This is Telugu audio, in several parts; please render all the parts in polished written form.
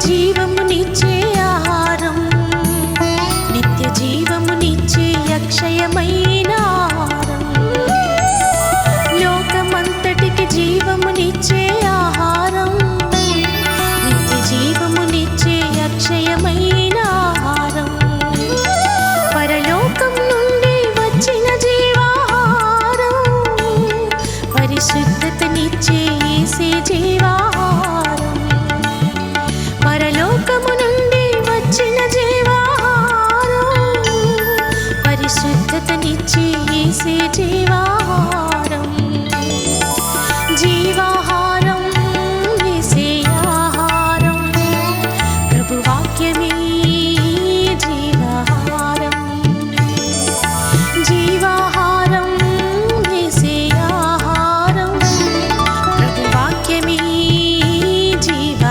జీవమునిచ్చే ఆహారం, నిత్య జీవమునిచ్చే అక్షయమైన ఆహారం, లోకమంతటికి జీవమునిచ్చే ఆహారం, నిత్య జీవమునిచ్చే అక్షయమైన ఆహారం, పరలోకం నుండి వచ్చిన జీవాహారం, పరిశుద్ధతనిచ్చే యేసే జీవాహారం, పరలోకము నుండి వచ్చిన జీవాహారం, పరిశుద్ధతనిచ్చే యేసే జీవాహారం, జీవాహారం యేసే ఆహారం, ప్రభువాక్యమే జీవాహారం, జీవాహారం యేసే ఆహారం, ప్రభువాక్యమే జీవాహారం.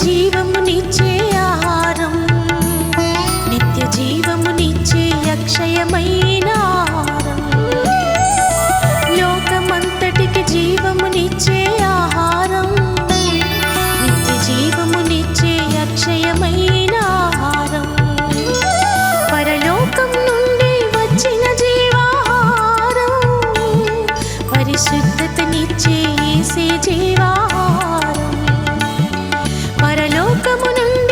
జీవమునిచ్చే ఆహారం, నిత్య జీవమునిచ్చే అక్షయమైన ఆహారం, లోకమంతటికి జీవమునిచ్చే ఆహారం, నిత్య జీవమునిచ్చే అక్షయమైన ఆహారం, పరలోకం నుండి వచ్చిన జీవాహారం, పరిశుద్ధతనిచ్చే యేసే జీవాహారం, పరలోకము నుండి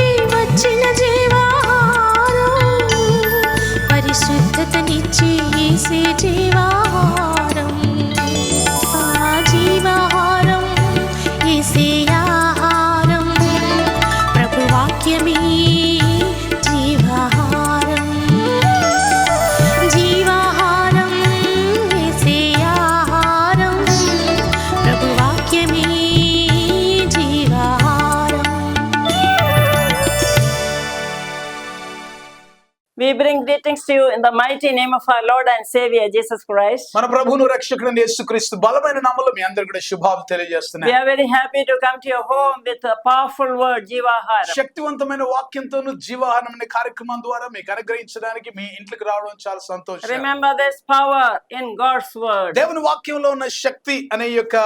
bring greetings to you in the mighty name of our Lord and Savior Jesus Christ. మన ప్రభువును రక్షకుడైన యేసుక్రీస్తు బలమైన నామములో మీ అందరికీ కూడా శుభాలు We తెలియజేస్తున్నాను. are very happy to come to your home with a powerful word, Jivaharam. శక్తివంతమైన వాక్యంతోను జీవాహారం అనే కార్యక్రమం ద్వారా మీకు అనుగ్రహించడానికి మీ ఇంట్లోకి రావడం చాలా సంతోషం. Remember, there's power in God's word. దేవుని వాక్యంలో ఉన్న శక్తి అనే యొక్క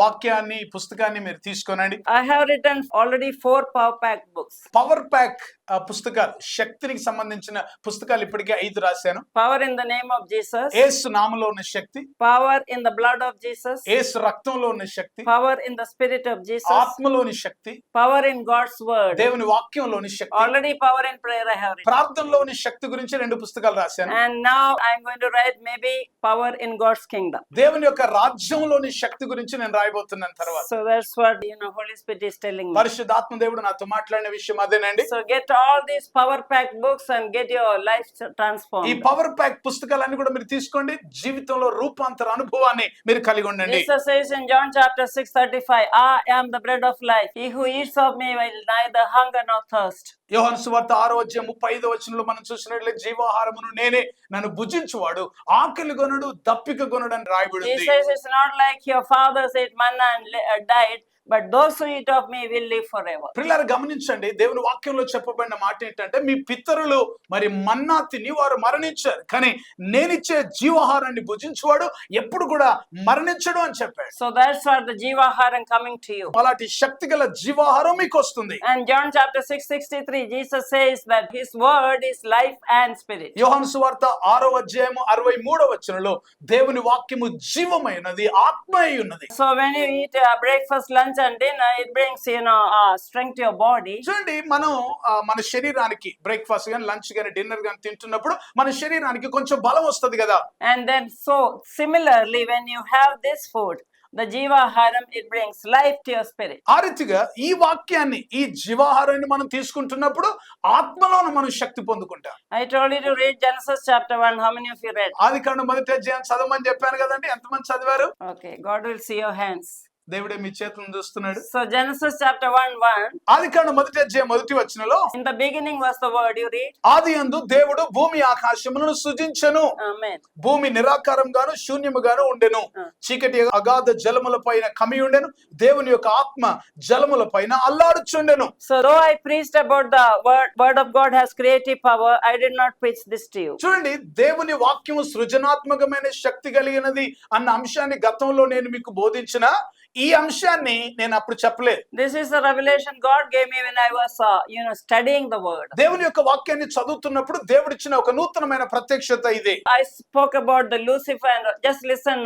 వాక్యాన్ని పుస్తకాన్ని మీరు తీసుకోనండి. I have written already 4 power pack books. Power pack పుస్తకాలు, శక్తికి సంబంధించిన పుస్తకాలు ఇప్పటికే 5 రాశాను. Power in the name of Jesus. యేసు నామములో ఉన్న శక్తి, Power in the blood of Jesus. యేసు రక్తంలో ఉన్న శక్తి, Power in the spirit of Jesus. ఆత్మలోని Shakti, Power in God's word. దేవుని వాక్యంలోని శక్తి, Already power in prayer I have written. ప్రార్థనలోని శక్తి గురించి 2 పుస్తకాలు రాశాను. And now I'm going to write maybe power in God's kingdom. దేవుని యొక్క రాజ్యంలోని శక్తి గురించి నేను రాయబోతున్నాను తర్వాత. So that's what Holy Spirit is telling me. పరిశుద్ధాత్మ దేవుడు నాతో మాట్లాడిన విషయం అదేనండి. So get all these power pack books and get your life ఈ transformed. పవర్ ప్యాక్ పుస్తకాలన్నీ కూడా మీరు తీసుకోండి, జీవితంలో రూపాంతర అనుభవాన్ని మీరు కలిగి ఉండండి. Jesus says in John chapter 6:35, I am the bread of life. He who eats of me will neither hunger nor thirst. యోహాను సువార్త 6:35 మనం చూసినట్లయితే జీవాహారమును నేనే, నన్ను భుజించువాడు ఆకలి కొనడు దప్పిక కొనడు అని He రాయబడింది. says it's not like your fathers ate manna and died, but those who eat of me will live forever. ప్రియులారా గమనించండి, దేవుని వాక్యంలో చెప్పబడిన మాట ఏంటంటే మీ పితరులు మరి మన్నా తిని వారు మరణించారు, కానీ నేనిచ్చే జీవాహారాన్ని భుజించువాడు ఎప్పుడు కూడా మరణించడు అని చెప్పాడు. So that's what the Jivaharam coming to you. అలాంటి శక్తి గల జీవాహారం మీకు వస్తుంది. And John chapter 6:63, Jesus says that his word is life and spirit. యోహాను సువార్త 6:63 దేవుని వాక్యము జీవమైనది, ఆత్మయై ఉన్నది. So when you eat breakfast, lunch and dinner, it brings strength to your body. చూడండి, మనం మన శరీరానికి బ్రేక్ఫాస్ట్ గాని లంచ్ గాని డిన్నర్ గాని తింటున్నప్పుడు మన శరీరానికి కొంచెం బలం వస్తుంది కదా. And then so similarly when you have this food, the Jivaharam, it brings life to your spirit. ఆ రీతిగా ఈ వాక్యాన్ని, ఈ జీవాహారాన్ని మనం తీసుకుంటున్నప్పుడు ఆత్మలోన మనం శక్తి పొందుకుంటాం. I told you to read Genesis chapter 1. How many of you read? ఆదికాండం 1వ అధ్యాయం చదవమని చెప్పాను కదండి. ఎంతమంది చదివారు? Okay, God will see your hands. దేవుడే మీ చేతులను చూస్తున్నాడు. So Genesis chapter 1:1. ఆదికాండం 1వ అధ్యాయం 1వ వచనంలో In the beginning was the word. You read? ఆదియందు దేవుడు భూమి ఆకాశములను సృజించెను. Amen. భూమి నిరాకారంగాను శూన్యముగాను ఉండెను. చీకటి అగాధ జలముల పైన కమ్మి ఉండెను. దేవుని యొక్క ఆత్మ జలముల పైన అల్లాడుచుండెను. So though I preached about the word of God has creative power, I did not preach this to you. చూడండి, దేవుని వాక్యము సృజనాత్మకమైన శక్తి కలిగినది అన్న అంశాన్ని గతంలో నేను మీకు బోధించిన ఈ అంశాన్ని నేను అప్పుడు చెప్పలేదు. This is the revelation God gave me when I was studying the word. దేవుని యొక్క వాక్యాన్ని చదువుతున్నప్పుడు దేవుడిచ్చిన ఒక నూతనమైన ప్రత్యక్షత ఇది. I spoke about the Lucifer and just listen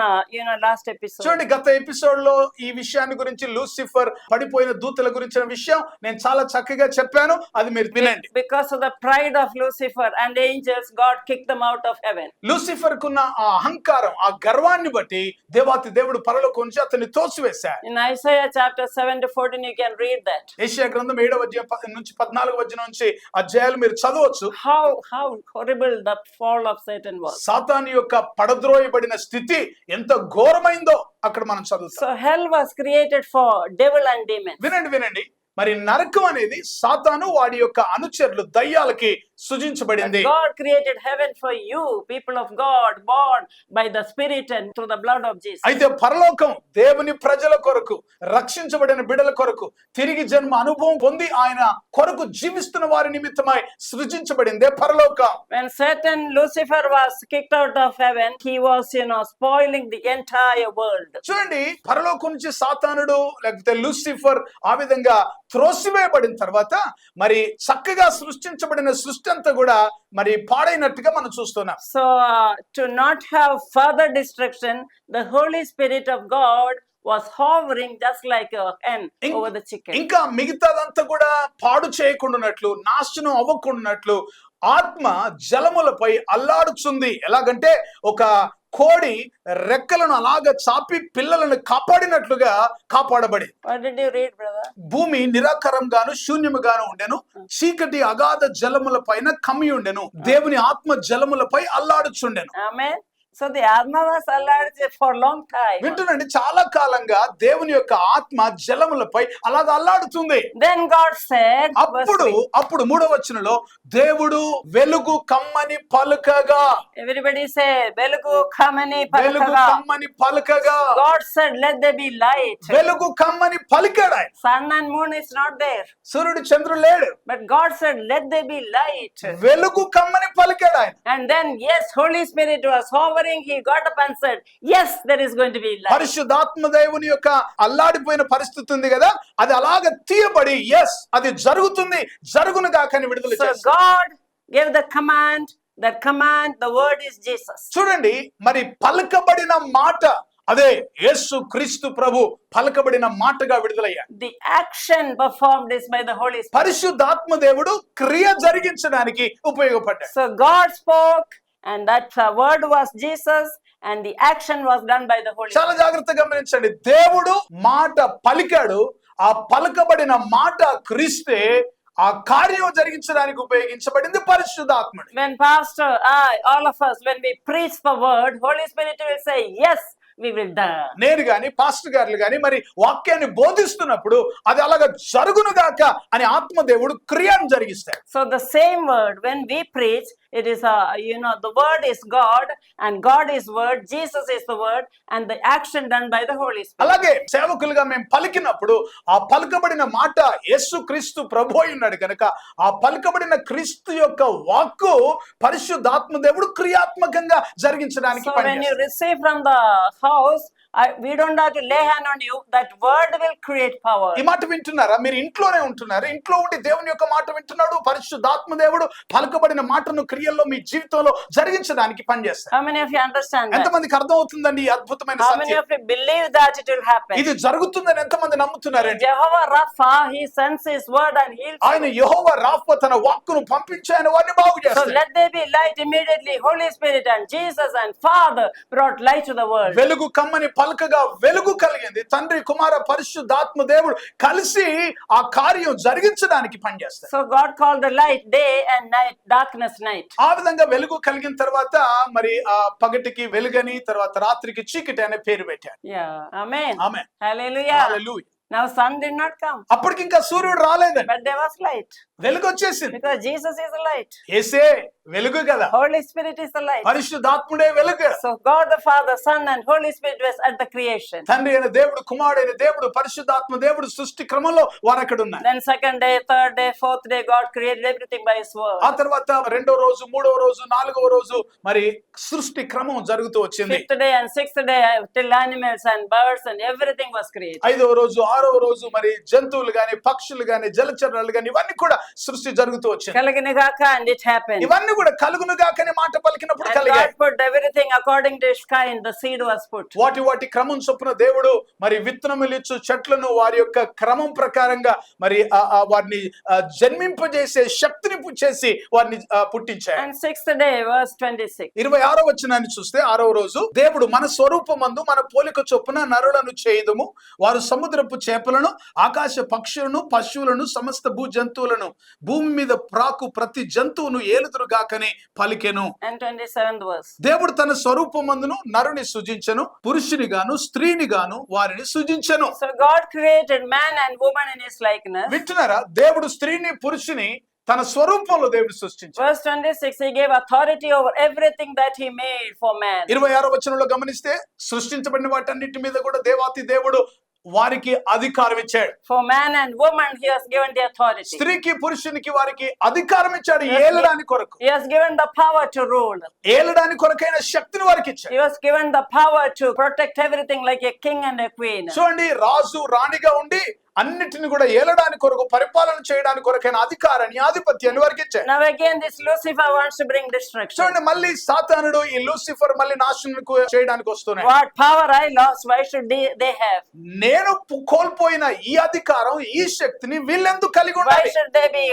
last episode. చూడండి, గత ఎపిసోడ్ లో ఈ విషయాన్ని గురించి, లూసిఫర్ పడిపోయిన దూతల గురించిన విషయం నేను చాలా చక్కగా చెప్పాను. అది మీరు వినండి. Because of the pride of Lucifer and angels, God kicked them out of heaven. Lucifer కున్న ఆ అహంకారం, ఆ గర్వాన్ని బట్టి దేవాతి దేవుడు పరలోకం నుంచి అతన్ని తోసివేశాడు. In Isaiah chapter 7-14 you can read that. యెషయా గ్రంథం 7వ అధ్యాయం నుంచి 14వ వచనం నుంచి అధ్యాయాలు మీరు చదవచ్చు. How horrible the fall of Satan was. సాతాను యొక్క పడద్రోయబడిన స్థితి ఎంత ఘోరమైందో అక్కడ మనం చదువుతాం. So hell was created for devil and demons. వినండి, మరి నరకం అనేది సాతాను వాడి యొక్క అనుచరులు దయ్యాలకి సృజించబడింది. God created heaven for you, people of God, born by the Spirit and through the blood of Jesus. అయితే పరలోకం దేవుని ప్రజల కొరకు, రక్షించబడిన బిడ్డల కొరకు, తిరిగి జన్మ అనుభవం పొంది ఆయన కొరకు జీవిస్తున్న వారి నిమిత్తమై సృజించబడిందే పరలోకం. When Satan, Lucifer was kicked out of heaven, he was spoiling the entire world. చూడండి, పరలోకం నుంచి సాతానుడు లేకపోతే లూసిఫర్ ఆ విధంగా త్రోసివేయబడిన తర్వాత మరి చక్కగా సృష్టించబడిన సృష్టి అంతా కూడా మరి పాడైనట్టుగా మనం చూస్తున్నాం. So to not have further destruction, the Holy Spirit of God was hovering just like a hen over the chicken. ఇంకా మిగతాదంతా కూడా పాడు చేయకుండానట్లు, నాశనం అవ్వకుండానట్లు ఆత్మ జలములపై అల్లాడుచుంది. ఎలాగంటే ఒక కోడి రెక్కలను అలాగ చాపి పిల్లలను కాపాడినట్లుగా కాపాడబడి. What did you read, brother? భూమి నిరాకారంగాను శూన్యముగాను ఉండెను. చీకటి అగాధ జలముల పైన కమ్మి ఉండెను. దేవుని ఆత్మ జలములపై అల్లాడుచుండెను. Amen. So the Atma was allowed for a long time. వింటునండి, చాలా కాలంగా దేవుని యొక్క ఆత్మ జలములపై అలాగ అల్లాడుతుంది. Then God said, verse అప్పుడు 3. అప్పుడు 3వ వచనంలో దేవుడు వెలుగు కమ్మని పలుకగా, Everybody say, Velugu kamani వెలుగు palakaga. కమ్మని పలుకగా, God said, let there be light. వెలుగు కమ్మని పలికాడు ఆయన. Sun and moon is not there. సూర్యుడు చంద్రుడు లేడు, But God said, let there be light. వెలుగు కమ్మని పలికాడు ఆయన. And then, yes, Holy Spirit was hovering. He got up and said, yes, there is going to be light. పరిశుద్ధాత్మ దేవుని యొక్క అల్లాడిపోయిన పరిస్థితి ఉంది కదా, అది అలాగ తీయబడి ఎస్ అది జరుగుతుంది, జరుగును గాకని విడుదల So చేశాడు. God gave the command. That command, the word is Jesus. చూడండి, మరి పలకబడిన మాట అదే యేసు క్రీస్తు ప్రభు పలకబడిన మాటగా విడుదలయ్యాడు. The action performed is by the Holy Spirit. పరిశుద్ధాత్మ దేవుడు క్రియ జరిగించడానికి ఉపయోగపడ్డాడు. So God spoke, and that word was Jesus, and the action was done by the Holy చాలా Spirit. జాగ్రత్తగా గమనించండి, దేవుడు మాట పలికాడు, ఆ పలకబడిన మాట క్రీస్తే, ఆ కార్యం జరిగించడానికి ఉపయోగించబడింది పరిశుద్ధాత్ముడు. When pastor, all of us, when we preach the word, Holy Spirit will say, yes, we will do. నేను గాని పాస్టర్ గారు గాని మరి వాక్యాన్ని బోధిస్తున్నప్పుడు అది అలాగ జరుగును గాక అని ఆత్మదేవుడు క్రియను జరిగిస్తాడు. So the same word, when we preach, it is the word is God, and God is word, Jesus is the word, and the action done by the Holy Spirit. అలాగే సేవకులుగా మేము పలికినప్పుడు ఆ పలకబడిన మాట యేసు క్రీస్తు ప్రభు అయి ఉన్నాడు కనుక ఆ పలకబడిన క్రీస్తు యొక్క వాక్కు పరిశుద్ధాత్మ దేవుడు క్రియాత్మకంగా జరిగించడానికి So when you receive from the house, we don't have to lay hand on you. That word will create power. ఈ మాట వింటున్నారా? మీరు ఇంట్లోనే ఉంటున్నారు, ఇంట్లో ఉండి దేవుని యొక్క మాట వింటున్నాడు, పరిశుద్ధాత్మ దేవుడు పలకబడిన మాటను క్రియల్లో మీ జీవితంలో జరిగించడానికి పనిచేస్తారు. How many of you understand that? ఎంతమందికి అర్థం అవుతుందండి ఈ అద్భుతమైన How many Satyam? of you believe that it will happen? ఇది జరుగుతుందని ఎంతమంది నమ్ముతున్నారండి? Jehovah Rapha, he sends his word and heals. ఆయన యెహోవా రాఫా తన వాక్కును పంపించి ఆయన వారిని బాగు So చేస్తాడు. let there be light immediately. Holy Spirit and Jesus and Father brought light to the world. వెలుగు కమ్మని పలకగా వెలుగు కలిగింది. తండ్రి కుమార పరిశుద్ధాత్మ దేవుడు కలిసి ఆ కార్యం జరిగించడానికి పనిచేస్తారు. So God called the light day and night, darkness night. ఆ విధంగా వెలుగు కలిగిన తర్వాత మరి ఆ పగటికి వెలుగని, తర్వాత రాత్రికి చీకటి అనే పేరు పెట్టారు. Yeah, amen. Amen. Hallelujah. Hallelujah. Now sun did not come, అప్పటికి ఇంకా సూర్యుడు రాలేదండి, but there was light వెలుగు వచ్చేసింది. because Jesus is the light. యేసే వెలుగు కదా, Holy Spirit is the light. పరిశుద్ధాత్ముడే వెలుగు. So God the Father, Son and Holy Spirit was at the creation. తండ్రి అయిన దేవుడు, కుమారుడైన దేవుడు, పరిశుద్ధాత్మ దేవుడు సృష్టి క్రమంలో వారు అక్కడ ఉన్నారు. Then second day, third day, fourth day, God created everything by His word. ఆ తర్వాత 2వ రోజు, 3వ రోజు, 4వ రోజు మరి సృష్టి క్రమం జరుగుతూ వచ్చింది. Fifth day and sixth day, till animals and birds and everything was created. 5వ రోజు, 6వ రోజు మరి జంతువులు గాని, పక్షులు గాని, జలచరాలు గాని ఇవన్నీ కూడా సృష్టి జరుగుతూ వచ్చింది. Kalaginaga, and it happened. ఇవన్నీ కూడా కలుగును గాకని మాట పలికినప్పుడు And కలిగాయి. God put everything according to His kind. The seed was put. వాటి క్రమం చొప్పున దేవుడు మరి విత్తనములిచ్చు చెట్లను వారి యొక్క క్రమం ప్రకారంగా మరి వారిని జన్మింపజేసే శక్తిని చేసి వారిని పుట్టించాడు. And sixth day, verse 26. 26వ వచనాన్ని చూస్తే 6వ రోజు దేవుడు మన స్వరూపమందు మన పోలిక చొప్పున నరులను చేయుదుము, వారు సముద్రపు చేపలను, ఆకాశ పక్షులను, పశువులను, సమస్త భూ జంతువులను, భూమి మీద ప్రాకు ప్రతి జంతువును ఏలుదురు గాకని పలికెను. And 27th verse. దేవుడు తన స్వరూపమందును నరుని సృజించెను, పురుషుని గాను స్త్రీని గాను వారిని సృజించెను. So God created man and woman in His likeness. వింటున్నారా? దేవుడు స్త్రీని పురుషుని తన స్వరూపంలో దేవుడు సృష్టించాడు. Verse 26, He gave authority over everything that He made for man. 26వ వచనంలో గమనిస్తే సృష్టించబడిన వాటన్నిటి మీద కూడా దేవాతి దేవుడు వారికి అధికారం ఇచ్చాడు. For man and woman, He has given the authority. స్త్రీకి పురుషునికి వారికి అధికారం ఇచ్చాడు ఏలడానికి కొరకు. He has given the power to rule. ఏలడానికి కొరకైన శక్తిని వారికి ఇచ్చాడు. He was given the power to protect everything like a king and a queen. చూడండి, రాజు రాణిగా ఉండి అన్నిటిని కూడా ఏలడానికి కొరకు, పరిపాలన చేయడానికి కొరకైన అధికారాన్ని, ఆధిపత్యాన్ని వారికి ఇచ్చాడు. Now again, this Lucifer wants to bring destruction. చూడండి, మళ్ళీ సాతానుడు ఈ లూసిఫర్ మళ్ళీ నాశనం చేయడానికి వస్తున్నాడు. What power I lost, why should they have? నేను కోల్పోయిన ఈ అధికారం, ఈ శక్తిని వీళ్ళెందుకు కలిగి Why ఉండాలి? should they be,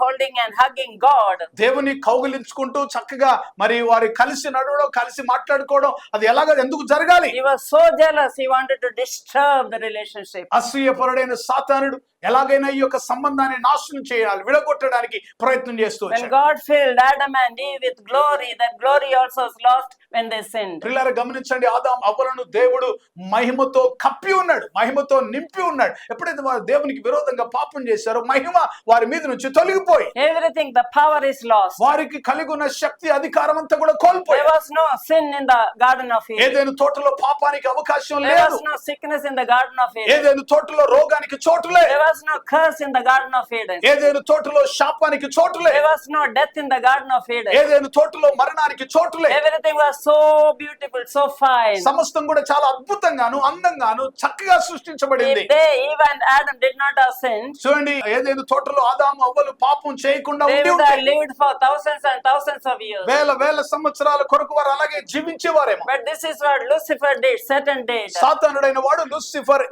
holding and hugging God? దేవుని కౌగిలించుకుంటూ చక్కగా మరి వారి కలిసి నడవడం, కలిసి మాట్లాడుకోవడం అది ఎందుకు జరగాలి? He was so jealous, he wanted to disturb the relationship. అసూయపరుడైన సాతానుడు ఎలాగైనా ఈ యొక్క సంబంధాన్ని నాశనం చేయాలి, విడగొట్టడానికి ప్రయత్నం చేస్తూ When వచ్చాడు. God filled Adam and Eve with glory, that glory also was lost when they sinned. పిల్లలు గమనించండి, ఆదాం అవ్వలను దేవుడు మహిమతో కప్పి ఉన్నాడు, మహిమతో నింపి ఉన్నాడు. ఎప్పుడైతే వారు దేవునికి విరోధంగా పాపం చేశారో మహిమ వారి మీద నుంచి తొలగిపోయి Everything, the power is lost. వారికి కలిగి ఉన్న శక్తి అధికారం అంతా కూడా There కోల్పోయారు. was no sin in the Garden of Eden. ఏదైనా తోటలో పాపానికి అవకాశం There లేదు, was no sickness in the Garden of Eden. ఏదైనా తోటలో రోగానికి చోటు లేదు, There was no curse in the Garden of Eden. ఏదైనా తోటలో శాపానికి చోటు There లేదు, was no death in the Garden of Eden. ఏదైనా తోటలో మరణానికి చోటు లేదు. Everything was so beautiful, so fine. సమస్తం కూడా చాలా అద్భుతంగాను అందంగాను చక్కగా సృష్టించబడింది. If they, Eve and Adam, did not have sinned, చూడండి, ఏదైనా తోటలో ఆదాము అవ్వలు పాపం చేయకుండా they ఉండి would ఉంటే have lived for thousands and thousands of years. వేల వేల సంవత్సరాల కొరకు వారు అలాగే జీవించేవారేమో. But this is what Lucifer did, Satan did. సాతానుడైన వాడు లూసిఫర్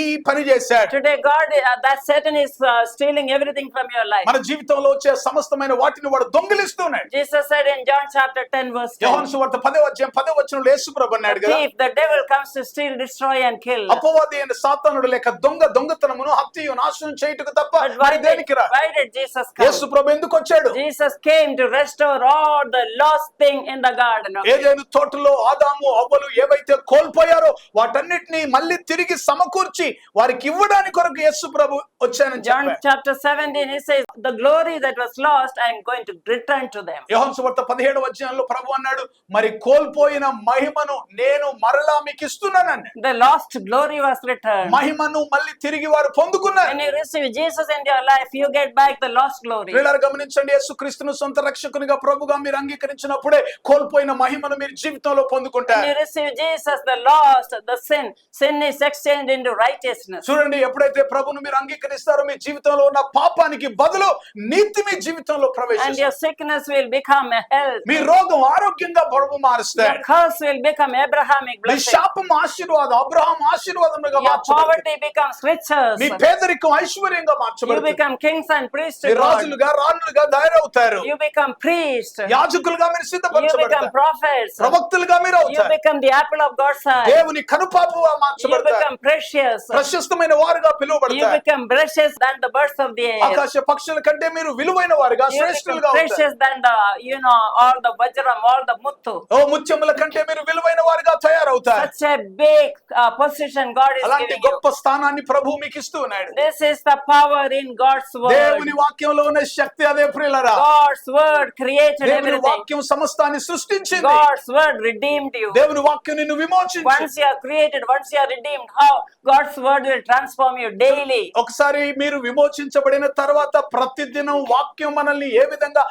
ఈ పని చేశాడు. Today, God, that Satan is stealing everything from your life. మన జీవితంలో వచ్చే సమస్తమైన వాటిని వాడు దొంగిలిస్తున్నాడు. Jesus said in John chapter 10, verse 10, యోహాను సువార్త 10వ యేసుప్రభు అన్నాడు కదా, thief, the devil comes to steal, destroy and kill. అపవాది అయిన సాతానుడు లేక దొంగతనమును హత్యయు నాశనం చేయుటకు తప్ప But మరి దేనికి రా? why did Jesus come? యేసుప్రభు ఎందుకు వచ్చాడు? Jesus came to restore all the lost thing in the garden. Okay? ఏదైనా తోటలో ఆదాము అవ్వలు ఏవైతే కోల్పోయారో వాటన్నిటిని మళ్ళీ తిరిగి సమకూర్చి వారికి ఇవ్వడానికి కొరకు యేసుప్రభు వచ్చానని John చెప్పాడు. chapter 17, he says, the glory that was lost, I am going to return to them. యోహాను సువార్త 17వ ప్రభు అన్నాడు, మరి కోల్పోయిన మహిమను నేను మరలా మీకు ఇస్తున్నానని. The lost glory was returned. మహిమను మళ్ళీ తిరిగి వారు పొందుకున్నారు. When you receive Jesus into your life, you get back the lost glory. ప్రియులారా గమనించండి, యేసుక్రీస్తును సొంత రక్షకునిగా ప్రభుగా మీరు అంగీకరించినప్పుడే కోల్పోయిన మహిమను మీరు జీవితంలో When పొందుకుంటారు. you receive Jesus, the lost, the sin is exchanged into righteousness. చూడండి, ఎప్పుడైతే ప్రభును మీరు అంగీకరిస్తారో మీ జీవితంలో ఉన్న పాపానికి బదులు నీతి మీ జీవితంలో And ప్రవేశిస్తుంది. your sickness will become a health. మీ రోగం ఆరోగ్యంగా ప్రభు Your మారుస్తాడు. curse will become Abrahamic me blessing. శాపం ఆశీర్వాదం అబ్రహాం ఆశీర్వాదముగా Your మార్చబడుతుంది. poverty becomes riches. మీ పేదరికం ఐశ్వర్యంగా You మార్చబడుతుంది. become kings and priests me to God. రాజులుగా రాణులుగా తయారవుతారు. You become priests. యాజకులుగా మీరు You become సిద్ధపరచబడతారు. prophets. ప్రవక్తలుగా మీరు You అవుతారు. become the apple of God's eye. దేవుని కనుపాపుగా You మార్చబడతారు. become precious. ప్రశస్తమైన వారుగా You పిలువబడతారు. become precious than the birds of the air. ఆకాశ పక్షుల కంటే మీరు విలువైన వారుగా You become శ్రేష్ఠులుగా అవుతారు. precious than the, all the vajram, all the muttu. ఓ ముత్యముల కంటే మీరు విలువైన వారుగా తయారవుతారు. Such a big position God is అలాంటి giving you. గొప్ప స్థానాన్ని ప్రభు మీకు ఇస్తూ ఉన్నాడు. This is the power in God's word. దేవుని వాక్యంలో ఉన్న శక్తి అదే ప్రియులరా. God's word created దేవుని everything. వాక్యం సమస్తాన్ని సృష్టించింది. God's word redeemed you. దేవుని వాక్యం నిన్ను విమోచించింది. Once you are created, once you are redeemed, how God's word will transform you daily. ఒకసారి మీరు విమోచించబడిన తర్వాత ప్రతిదినం వాక్యం మనల్ని ఏ విధంగా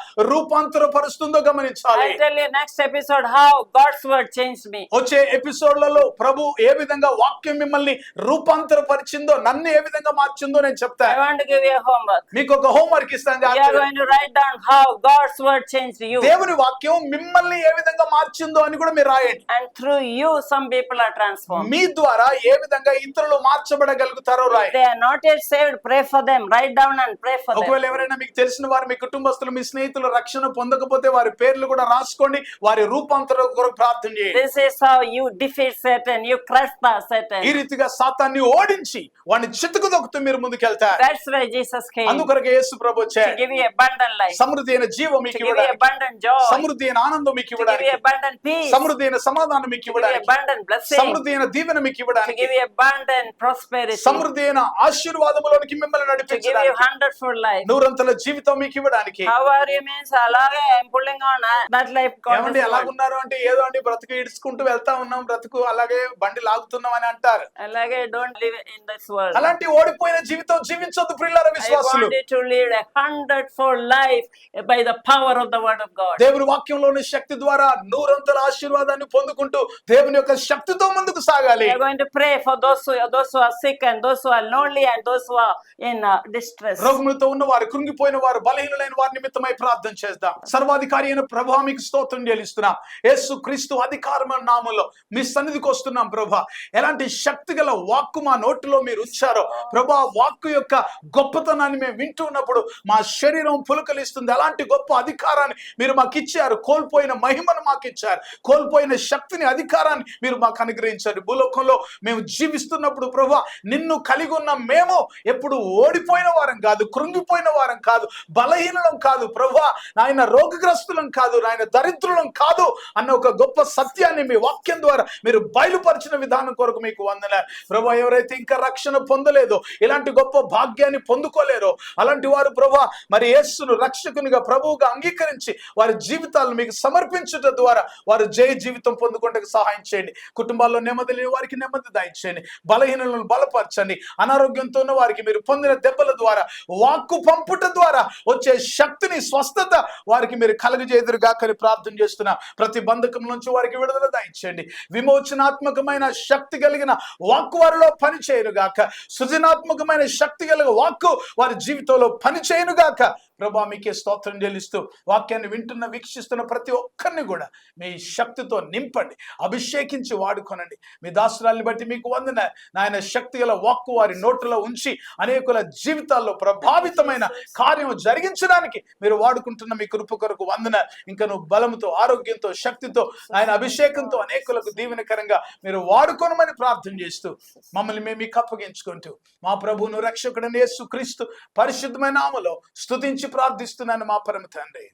రూపాంతరపరుస్తుందో గమనించాలి. I'll tell you next episode how God's word changed me. వచ్చే ఎపిసోడ్లలో ప్రభు ఏ విధంగా వాక్యం మిమ్మల్ని రూపాంతరపరిచిందో, నన్ను ఏ విధంగా మార్చిందో నేను I చెప్తాను. want to give you a homework. మీకు ఒక హోంవర్క్ ఇస్తాను. You are జాగ్రత్తగా. going to write down how God's word changed you. దేవుని వాక్యం మిమ్మల్ని ఏ విధంగా మార్చిందో అని కూడా మీరు రాయండి. And through you, some people are transformed. మీ ద్వారా ఏ విధంగా ఇతరులు మార్చబడగలుగుతారో రాయండి. They are not yet saved, pray for them. Write down and pray for ఒకవేళ them. ఎవరైనా మీకు తెలిసిన వారు, మీ కుటుంబస్తులు, మీ స్నేహితులు రక్షణ పొందకపోతే వారి పేర్లు కూడా రాసుకోండి. వారి రూపాంతరం కొరకు ప్రార్థన చేయండి. This is how you defeat Satan. You crush the Satan. ఈ రీతిగా సాతాన్ని ఓడించి వాడిని చితుకు దొక్కుతూ మీరు ముందుకెళ్తారు. That's why Jesus came. అందుకొరకే యేసు ప్రభు To వచ్చాడు. give you abundant life. సమృద్ధి అయిన జీవం To మీకు give you ఇవ్వడానికి, abundant joy. సమృద్ధి అయిన ఆనందం మీకు To give you ఇవ్వడానికి, abundant peace. సమృద్ధి అయిన సమాధానం మీకు To give you ఇవ్వడానికి, abundant blessing. సమృద్ధి అయిన దీవెన మీకు To ఇవ్వడానికి, give you abundant prosperity. సమృద్ధి అయిన ఆశీర్వాదములోనికి మిమ్మల్ని To give you నడిపించడానికి, 100-fold life. నూరంతల జీవితం మీకు ఇవ్వడానికి. How are you means అలాగే I'm pulling on that life God ఏమండి has ఎలాగున్నారు అంటే, ఏదో అండి బ్రతుకు ఇడుచుకుంటూ వెళ్తా ఉన్నాం, బ్రతుకు అలాగే బండి లాగుతున్నాం అని అంటారు. అలాగే don't live in this world. అలాంటి ఓడిపోయిన జీవితం జీవించొద్దు ప్రియులారా I విశ్వాసులు. want you to lead a 100-fold life by the power of the word of God. దేవుని వాక్యంలోని శక్తి ద్వారా నూరంతల ఆశీర్వాదాన్ని పొందుకుంటూ దేవుని యొక్క శక్తితో ముందుకు సాగాలి. We are going to pray for those who are sick and those who are lonely and those who are in distress. రోగములతో ఉన్న వారు, కృంగిపోయిన వారు, బలహీనులైన వారి నిమిత్తమై ప్రార్థన చేద్దాం. సర్వాధికారి అయిన ప్రభువా మీకు స్తోత్రం చెల్లిస్తున్నాం. యేసు క్రీస్తు అధికారమైన నామములో మీ సన్నిధికి వస్తున్నాం ప్రభువా. ఎలాంటి శక్తి గల వాక్కు మా నోటిలో మీరు ఉంచారో ప్రభువా, వాక్కు యొక్క గొప్పతనాన్ని మేము వింటూ ఉన్నప్పుడు మా శరీరం పులకలిస్తుంది. అలాంటి గొప్ప అధికారాన్ని మీరు మాకు ఇచ్చారు. కోల్పోయిన మహిమను మాకు ఇచ్చారు. కోల్పోయిన శక్తిని, అధికారాన్ని మీరు మాకు అనుగ్రహించారు. భూలోకంలో మేము జీవిస్తున్నప్పుడు ప్రభువా, నిన్ను కలిగి ఉన్న మేము ఎప్పుడు ఓడిపోయిన వారం కాదు, కృంగిపోయిన వారం కాదు, బలహీనం కాదు ప్రభువా, నాయన రోగగ్రస్తులం కాదు, నాయన దరిద్రులం కాదు అన్న ఒక గొప్ప సత్యాన్ని మీ వాక్యం ద్వారా మీరు బయలుపరిచిన విధానం కొరకు మీకు వందనాలు ప్రభువా. ఎవరైతే ఇంకా రక్షణ పొందలేదో, ఇలాంటి గొప్ప భాగ్యాన్ని పొందుకోలేరో అలాంటి వారు ప్రభువా మరి యేసును రక్షకునిగా ప్రభువుగా అంగీకరించి వారి జీవితాలను మీకు సమర్పించుట ద్వారా వారు జయ జీవితం పొందుకోవడానికి సహాయం చేయండి. కుటుంబాల్లో నెమ్మది లేని వారికి నెమ్మది దయచేయండి, బలహీనలను బలపరచండి. అనారోగ్యంతో ఉన్న వారికి మీరు పొందిన దెబ్బల ద్వారా, వాక్కు పంపుట ద్వారా వచ్చే శక్తిని, స్వస్థత వారికి మీరు కలుగజేదురుగాకని ప్రార్థన చేస్తున్నా. ప్రతి బంధకం నుంచి వారికి విడుదల దయచేయండి. విమోచనాత్మకమైన శక్తి కలిగిన వాక్కు వారిలో పని చేయనుగాక, సృజనాత్మకమైన శక్తి కలిగిన వాక్కు వారి జీవితంలో పని చేయనుగాక. ప్రభా మీకే స్తోత్రం చెల్లిస్తూ వాక్యాన్ని వింటున్న, వీక్షిస్తున్న ప్రతి ఒక్కరిని కూడా మీ శక్తితో నింపండి, అభిషేకించి వాడుకోనండి. మీ దాసురాల్ని బట్టి మీకు వందన నాయన. శక్తి గల వాక్కు వారి నోట్లో ఉంచి అనేకుల జీవితాల్లో ప్రభావితమైన కార్యం జరిగించడానికి మీరు వాడుకుంటున్న మీ కృప కొరకు వందన. ఇంకా నువ్వు బలముతో, ఆరోగ్యంతో, శక్తితో, ఆయన అభిషేకంతో అనేకులకు దీవెనకరంగా మీరు వాడుకోనమని ప్రార్థన చేస్తూ మమ్మల్ని మేము మీకు అప్పగించుకుంటూ మా ప్రభువును రక్షకుడైన యేసుక్రీస్తు పరిశుద్ధమైన నామములో స్తుతించి ప్రార్థిస్తున్నాను మా పరమ తండ్రి.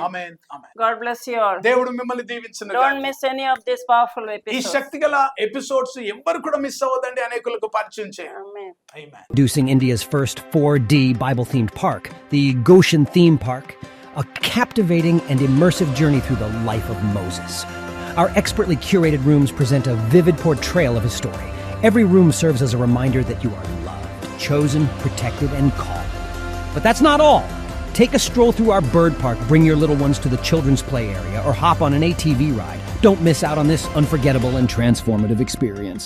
ఆమేన్. God bless you all. దేవుడు మిమ్మల్ని దీవించును. Don't miss any of these powerful ఈ episodes. శక్తిగల ఎపిసోడ్స్ ఎవ్వరు కూడా మిస్ అవ్వదండి, అనేకులకు పరిచయం చేయండి. Amen. Amen. Introducing India's first 4D Bible-themed park, the Goshen Theme Park, a captivating and immersive journey through the life of Moses. Our expertly curated rooms present a vivid portrayal of his story. Every room serves as a reminder that you are loved, chosen, protected, and called. But that's not all. Take a stroll through our bird park, bring your little ones to the children's play area, or hop on an ATV ride. Don't miss out on this unforgettable and transformative experience.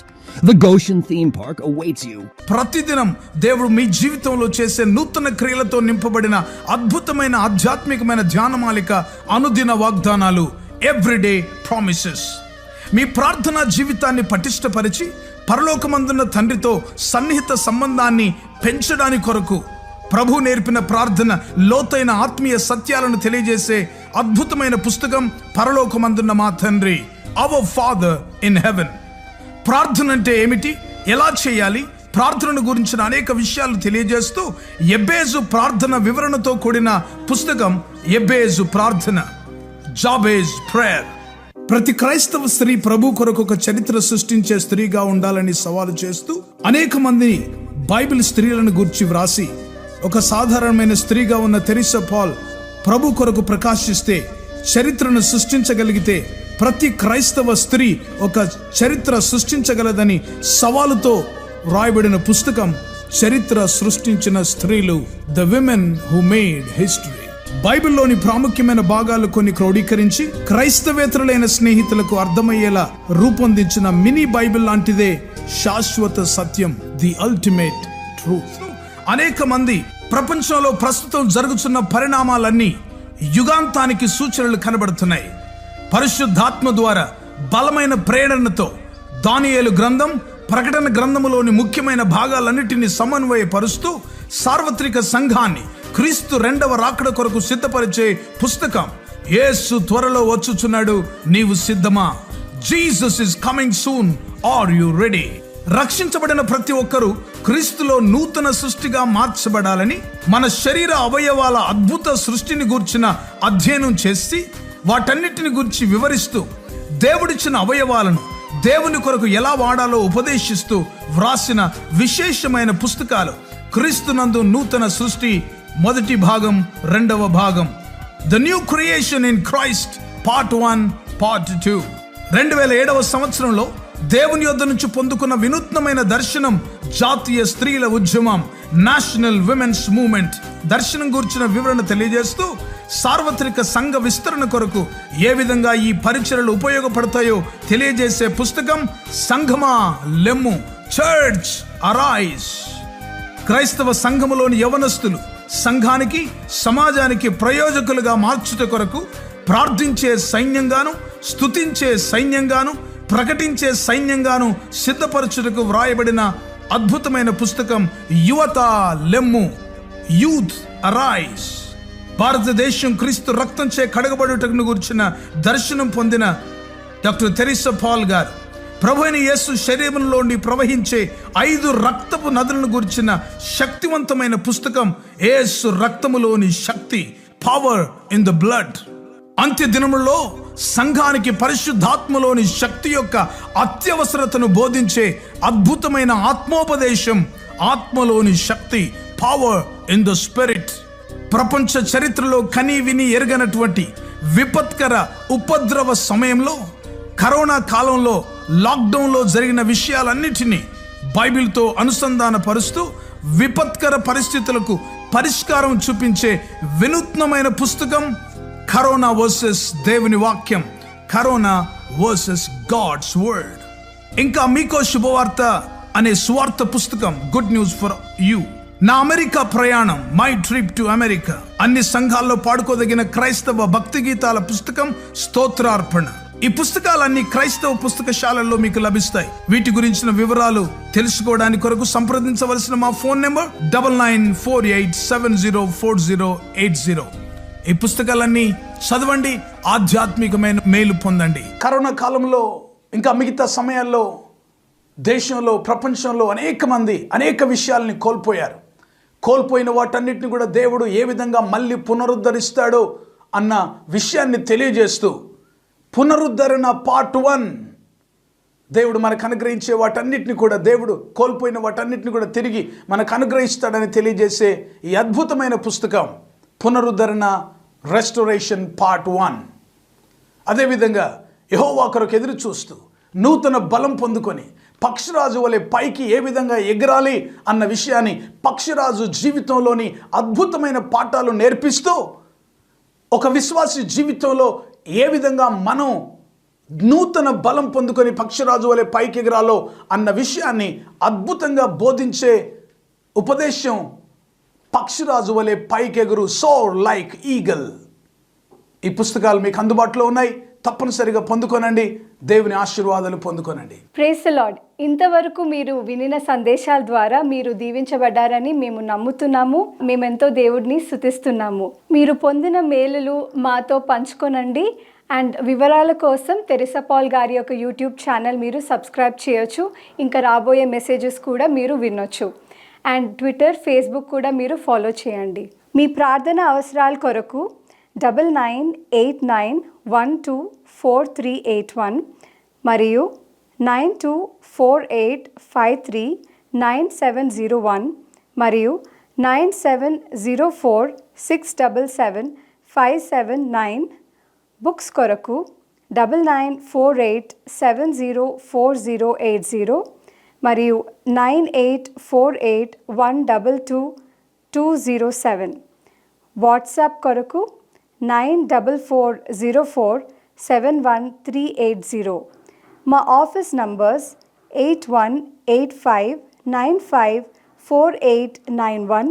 The Goshen Theme Park awaits you. ప్రతిదినం దేవుడు మీ జీవితంలో చేసే నూతన క్రియలతో నింపబడిన అద్భుతమైన ఆధ్యాత్మికమైన ధ్యానమాలిక, అనుదిన వాగ్దానాలు, ఎవ్రీడే ప్రామిసెస్. మీ ప్రార్థనా జీవితాన్ని పటిష్టపరిచి పరలోకమందున్న తండ్రితో సన్నిహిత సంబంధాన్ని పెంచడానికి కొరకు ప్రభు నేర్పిన ప్రార్థన, లోతైన ఆత్మీయ సత్యాలను తెలియజేసే అద్భుతమైన పుస్తకం పరలోకమందున్న మా తండ్రి, అవర్ ఫాదర్ ఇన్ హెవెన్. ప్రార్థన అంటే ఏమిటి, ఎలా చేయాలి, ప్రార్థనను గురించిన అనేక విషయాలు తెలియజేస్తూ ఎబ్బేజు ప్రార్థన వివరణతో కూడిన పుస్తకం ఎబ్బేజు ప్రార్థన, జాబేజ్ ప్రేయర్. ప్రతి క్రైస్తవ స్త్రీ ప్రభు కొరకు ఒక చరిత్ర సృష్టించే స్త్రీగా ఉండాలని సవాలు చేస్తూ అనేక మంది బైబిల్ స్త్రీలను గురించి వ్రాసి, ఒక సాధారణమైన స్త్రీగా ఉన్న తెరిసా పాల్ ప్రభు కొరకు ప్రకాశిస్తే చరిత్రను సృష్టించగలిగితే ప్రతి క్రైస్తవ స్త్రీ ఒక చరిత్ర సృష్టించగలదని సవాలుతో వ్రాయబడిన పుస్తకం చరిత్ర సృష్టించిన స్త్రీలు, the women who made history. బైబిల్లోని ప్రాముఖ్యమైన భాగాలు కొన్ని క్రోడీకరించి క్రైస్తవేతరులైన స్నేహితులకు అర్థమయ్యేలా రూపొందించిన మినీ బైబిల్ లాంటిదే శాశ్వత సత్యం, ది అల్టిమేట్ ట్రూత్. అనేక మంది ప్రపంచంలో ప్రస్తుతం జరుగుతున్న పరిణామాలన్నీ యుగాంతానికి సూచనలు కనబడుతున్నాయి. పరిశుద్ధాత్మ ద్వారా బలమైన ప్రేరణతో దానియేలు గ్రంథం, ప్రకటన గ్రంథములోని ముఖ్యమైన భాగాలన్నిటినీ సమన్వయపరుస్తూ సార్వత్రిక సంఘాన్ని క్రీస్తు రెండవ రాకడ కొరకు సిద్ధపరిచే పుస్తకం. యేసు త్వరలో వచ్చుచున్నాడు, నీవు సిద్ధమా? Jesus is coming soon, are you ready? రక్షించబడిన ప్రతి ఒక్కరూ క్రీస్తులో నూతన సృష్టిగా మార్చబడాలని మన శరీర అవయవాల అద్భుత సృష్టిని గూర్చిన అధ్యయనం చేసి వాటన్నిటిని గురించి వివరిస్తూ దేవుడిచ్చిన అవయవాలను దేవుని కొరకు ఎలా వాడాలో ఉపదేశిస్తూ వ్రాసిన విశేషమైన పుస్తకాలు క్రీస్తునందు నూతన సృష్టి మొదటి భాగం, రెండవ భాగం, the new creation in Christ part 1, part 2. 2007వ సంవత్సరంలో దేవుని యొద్ద నుంచి పొందుకున్న వినూత్నమైన దర్శనం, జాతీయ స్త్రీల ఉద్యమం, నేషనల్ విమెన్స్ మూవ్మెంట్ దర్శనం గురించిన వివరణ తెలియజేస్తూ సార్వత్రిక సంఘ విస్తరణ కొరకు ఏ విధంగా ఈ పరిచర్యలు ఉపయోగపడతాయో తెలియజేసే పుస్తకం సంఘమా లెమ్ము, చర్చ్ అరైజ్. క్రైస్తవ సంఘములోని యవనస్తులు సంఘానికి, సమాజానికి ప్రయోజకులుగా మార్చుట కొరకు ప్రార్థించే సైన్యంగాను, స్తుతించే సైన్యంగాను, ప్రకటించే సైన్యంగాను సిద్ధపరచుటకు వ్రాయబడిన అద్భుతమైన పుస్తకం యువత లెమ్ము, యూత్ అరైజ్. భారతదేశం క్రీస్తు రక్తంచే కడగబడుటకు గురించిన దర్శనం పొందిన డాక్టర్ తెరిసా పాల్ గారు ప్రభువైన యేసు శరీరంలోని ప్రవహించే 5 రక్తపు నదులను గురించిన శక్తివంతమైన పుస్తకం యేసు రక్తములోని శక్తి, పవర్ ఇన్ ద బ్లడ్. అంత్య దినములలో సంఘానికి పరిశుద్ధాత్మలోని శక్తి యొక్క అత్యవసరతను బోధించే అద్భుతమైన ఆత్మోపదేశం, ఆత్మలోని శక్తి, పవర్ ఇన్ ద స్పిరిట్. ప్రపంచ చరిత్రలో కని విని ఎరగనటువంటి విపత్కర ఉపద్రవ సమయంలో, కరోనా కాలంలో, లాక్డౌన్లో జరిగిన విషయాలన్నిటినీ బైబిల్తో అనుసంధాన పరుస్తూ విపత్కర పరిస్థితులకు పరిష్కారం చూపించే వినూత్నమైన పుస్తకం కరోనా వర్సెస్ దేవుని వాక్యం, కరోనా వర్సెస్ గాడ్స్ వర్డ్. ఇంకా మీకో శుభవార్త అనే స్వార్థ పుస్తకం, గుడ్ న్యూస్ ఫర్ యూ. నా అమెరికా ప్రయాణం, మై ట్రిప్ టు అమెరికా. అన్ని సంఘాల్లో పాడుకోదగిన క్రైస్తవ భక్తి గీతాల పుస్తకం, స్తోత్రార్పణ. ఈ పుస్తకాలన్నీ క్రైస్తవ పుస్తకశాలల్లో మీకు లభిస్తాయి. వీటి గురించిన వివరాలు తెలుసుకోవడానికి కొరకు సంప్రదించవలసిన మా ఫోన్ నెంబర్ 9948704080. ఈ పుస్తకాలన్నీ చదవండి, ఆధ్యాత్మికమైన మేలు పొందండి. కరోనా కాలంలో ఇంకా మిగతా సమయాల్లో దేశంలో, ప్రపంచంలో అనేక మంది అనేక విషయాల్ని కోల్పోయారు. కోల్పోయిన వాటన్నిటిని కూడా దేవుడు ఏ విధంగా మళ్ళీ పునరుద్ధరిస్తాడో అన్న విషయాన్ని తెలియజేస్తూ, పునరుద్ధరణ పార్ట్ 1, దేవుడు మనకు అనుగ్రహించే వాటన్నిటిని కూడా, దేవుడు కోల్పోయిన వాటన్నిటిని కూడా తిరిగి మనకు అనుగ్రహిస్తాడని తెలియజేసే ఈ అద్భుతమైన పుస్తకం పునరుద్ధరణ, రెస్టోరేషన్ పార్ట్ 1. అదేవిధంగా యెహోవా కొరకు ఎదురు చూస్తూ నూతన బలం పొందుకొని పక్షిరాజు వలె పైకి ఏ విధంగా ఎగరాలి అన్న విషయాన్ని, పక్షిరాజు జీవితంలోని అద్భుతమైన పాఠాలు నేర్పిస్తూ, ఒక విశ్వాసి జీవితంలో ఏ విధంగా మనం నూతన బలం పొందుకొని పక్షిరాజు వలె పైకి ఎగరాలో అన్న విషయాన్ని అద్భుతంగా బోధించే ఉపదేశం పక్షిరాజు వలె పైకెగురు, సోర్ లైక్ ఈగల్. ఈ పుస్తకాలు మీకు అందుబాటులో ఉన్నాయి, తప్పనిసరిగా పొందుకోనండి. దేవుని ఆశీర్వాదాలు పొందుకోనండి. Praise the lord. ఇంతవరకు మీరు వినిన సందేశాల ద్వారా మీరు దీవించబడ్డారని మేము నమ్ముతున్నాము. మేమెంతో దేవుడిని స్తుతిస్తున్నాము. మీరు పొందిన మేలులు మాతో పంచుకోనండి. అండ్ వివరాల కోసం తెరిసా పాల్ గారి యొక్క యూట్యూబ్ ఛానల్ మీరు సబ్స్క్రైబ్ చేయొచ్చు. ఇంకా రాబోయే మెసేజెస్ కూడా మీరు వినొచ్చు. అండ్ ట్విట్టర్, ఫేస్బుక్ కూడా మీరు ఫాలో చేయండి. మీ ప్రార్థన అవసరాల కొరకు 9989124381 మరియు 9248539701 మరియు 9704677579. బుక్స్ కొరకు 9948704080 మరియు 9848122207. వాట్సాప్ కొరకు 9440471380. మా ఆఫీస్ నంబర్స్ 8185954891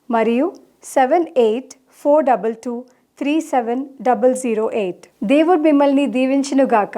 మరియు 7842237008. దేవుడు మిమ్మల్ని దీవించునుగాక.